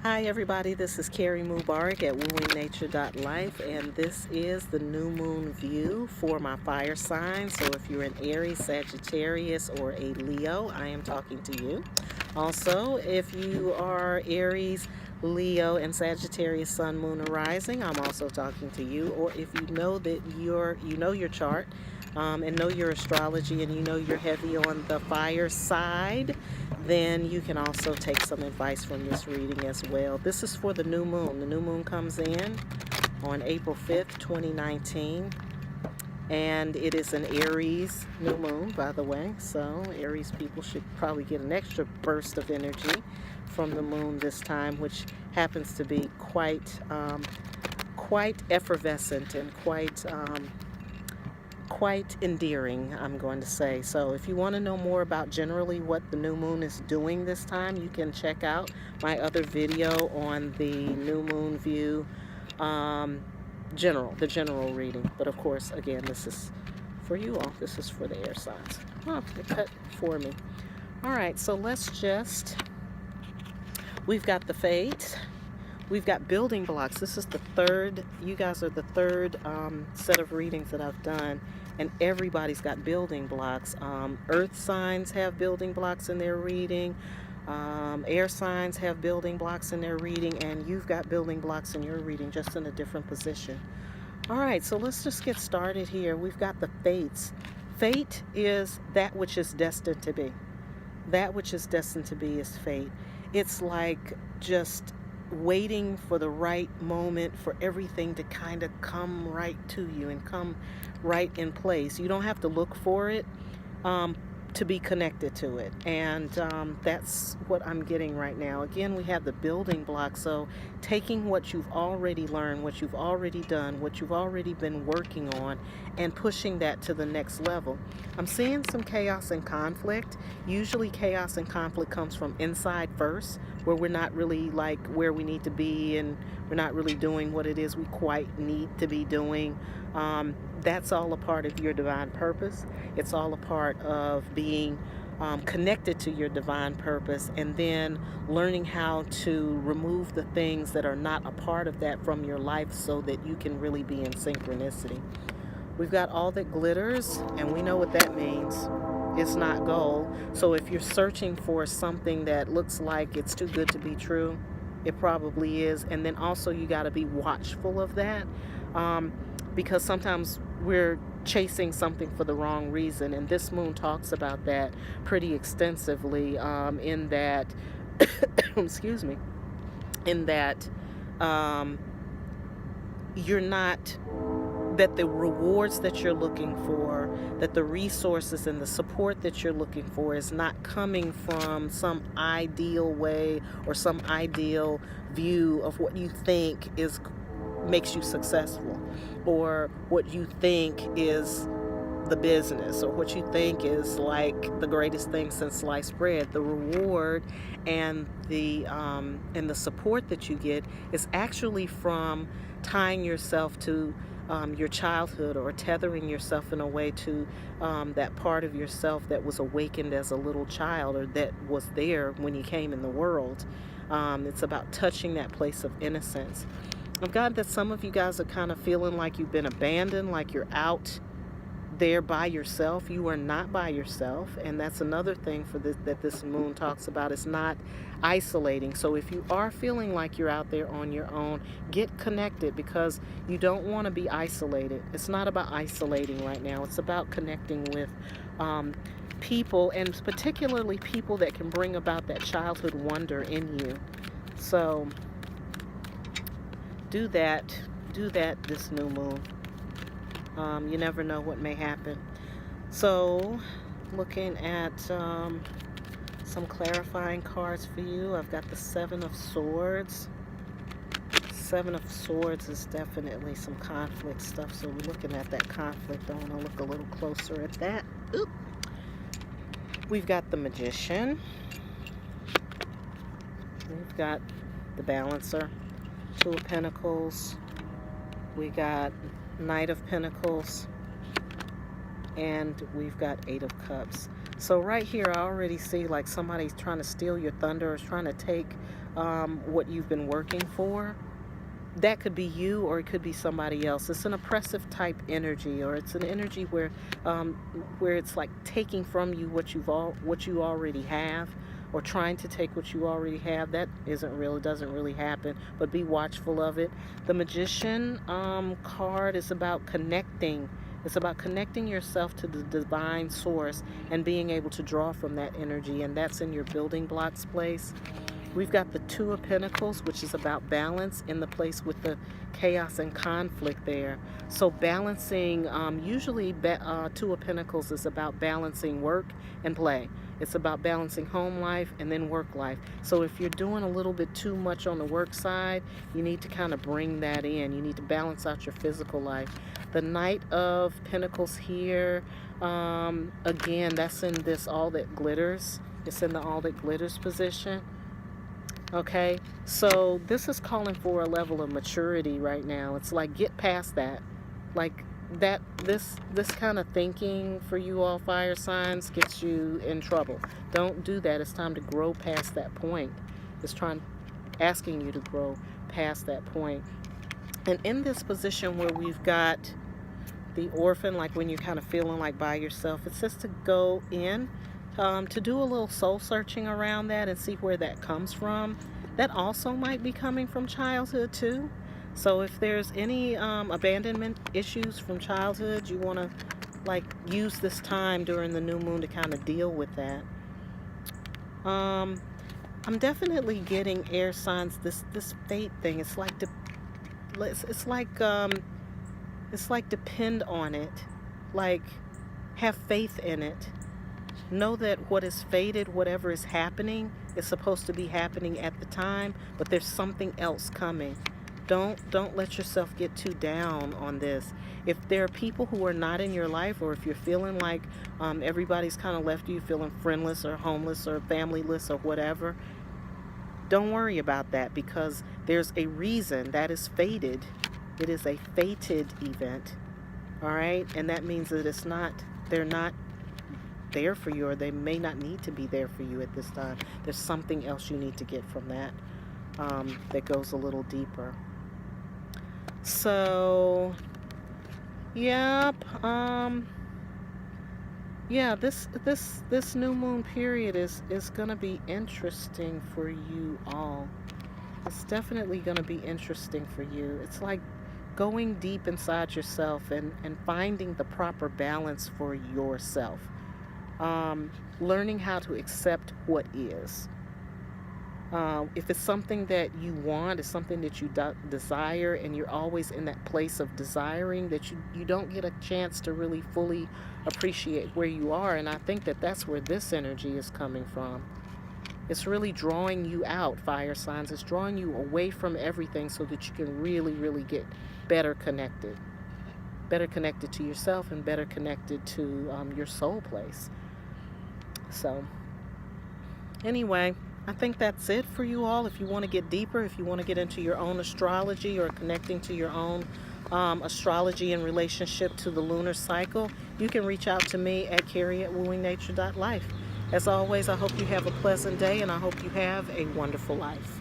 Hi everybody, this is Carrie Mubarak at wooingnature.life, and this is the new moon view for my fire sign. So if you're an Aries, Sagittarius, or a Leo, I am talking to you. Also, if you are Aries, Leo, and Sagittarius sun, moon, or rising, I'm also talking to you. Or if you know that you know your chart, and know your astrology, and you know you're heavy on the fire side, then you can also take some advice from this reading as well. This is for the new moon. The new moon comes in on April 5th, 2019. And it is an Aries new moon, by the way. So Aries people should probably get an extra burst of energy from the moon this time, which happens to be quite effervescent and quite endearing, I'm going to say. So if you want to know more about generally what the new moon is doing this time, you can check out my other video on the new moon view, the general reading. But of course, again, this is for you all. This is for the air signs. Oh, they cut for me. All right, so we've got the fates. We've got building blocks. This is the third, you guys are the third set of readings that I've done, and everybody's got building blocks. Earth signs have building blocks in their reading. Air signs have building blocks in their reading, and you've got building blocks in your reading, just in a different position. All right, so let's just get started here. We've got the fates. Fate is that which is destined to be. That which is destined to be is fate. It's like just waiting for the right moment for everything to kind of come right to you and come right in place. You don't have to look for it to be connected to it, and that's what I'm getting right now. Again, we have the building block, so taking what you've already learned, what you've already done, what you've already been working on, and pushing that to the next level. I'm seeing some chaos and conflict. Usually chaos and conflict comes from inside first, where we're not really like where we need to be, and we're not really doing what it is we quite need to be doing. That's all a part of your divine purpose. It's all a part of being connected to your divine purpose, and then learning how to remove the things that are not a part of that from your life so that you can really be in synchronicity. We've got all that glitters, and we know what that means. It's not gold. So if you're searching for something that looks like it's too good to be true, it probably is. And then also you got to be watchful of that, because sometimes we're chasing something for the wrong reason. And this moon talks about that pretty extensively, in that, excuse me, in that you're not, that the rewards that you're looking for, that the resources and the support that you're looking for is not coming from some ideal way or some ideal view of what you think makes you successful, or what you think is the business, or what you think is like the greatest thing since sliced bread. The reward and the support that you get is actually from tying yourself to your childhood, or tethering yourself in a way to that part of yourself that was awakened as a little child, or that was there when you came in the world. It's about touching that place of innocence. I've got that some of you guys are kind of feeling like you've been abandoned, like you're out there by yourself. You are not by yourself, and that's another thing for this that this moon talks about. It's not isolating. So if you are feeling like you're out there on your own, get connected, because you don't want to be isolated. It's not about isolating right now. It's about connecting with people, and particularly people that can bring about that childhood wonder in you. So do that this new moon. You never know what may happen. So, looking at some clarifying cards for you, I've got the Seven of Swords. Seven of Swords is definitely some conflict stuff, so we're looking at that conflict. I want to look a little closer at that. Oop. We've got the Magician. We've got the Balancer, Two of Pentacles. We got Knight of Pentacles, and we've got Eight of Cups. So right here, I already see like somebody's trying to steal your thunder or is trying to take what you've been working for. That could be you or it could be somebody else. It's an oppressive type energy, or it's an energy um, where it's like taking from you what you already have, or trying to take what you already have. That isn't real. It doesn't really happen. But be watchful of it. The Magician card is about connecting. It's about connecting yourself to the divine source and being able to draw from that energy, and that's in your building blocks place. We've got the Two of Pentacles, which is about balance in the place with the chaos and conflict there. So balancing, usually Two of Pentacles is about balancing work and play. It's about balancing home life and then work life. So if you're doing a little bit too much on the work side, you need to kind of bring that in. You need to balance out your physical life. The Knight of Pentacles here, again, that's in this All That Glitters. It's in the All That Glitters position. Okay, so this is calling for a level of maturity right now. It's like, get past that. Like that, this kind of thinking for you all fire signs gets you in trouble. Don't do that. It's time to grow past that point. It's asking you to grow past that point. And in this position where we've got the Orphan, like when you're kind of feeling like by yourself, it says to go in, to do a little soul searching around that and see where that comes from. That also might be coming from childhood too. So if there's any abandonment issues from childhood, you want to like use this time during the new moon to kind of deal with that. I'm definitely getting air signs. This fate thing. It's like it's like depend on it. Like have faith in it. Know that what is fated, whatever is happening, is supposed to be happening at the time, but there's something else coming. Don't let yourself get too down on this. If there are people who are not in your life, or if you're feeling like everybody's kind of left you, feeling friendless or homeless or familyless or whatever, don't worry about that, because there's a reason that is fated. It is a fated event, all right? And that means that they're not there for you, or they may not need to be there for you at this time. There's something else you need to get from that that goes a little deeper. So yep, yeah, this new moon period is gonna be interesting for you all. It's definitely gonna be interesting for you. It's like going deep inside yourself and finding the proper balance for yourself. Learning how to accept what is. If it's something that you want, it's something that you desire, and you're always in that place of desiring, that you don't get a chance to really fully appreciate where you are. And I think that that's where this energy is coming from. It's really drawing you out, fire signs. It's drawing you away from everything so that you can really, really get better connected to yourself and better connected to your soul place. So anyway, I think that's it for you all. If you want to get deeper, if you want to get into your own astrology or connecting to your own astrology in relationship to the lunar cycle, you can reach out to me at Carrie@wooingnature.life. As always, I hope you have a pleasant day, and I hope you have a wonderful life.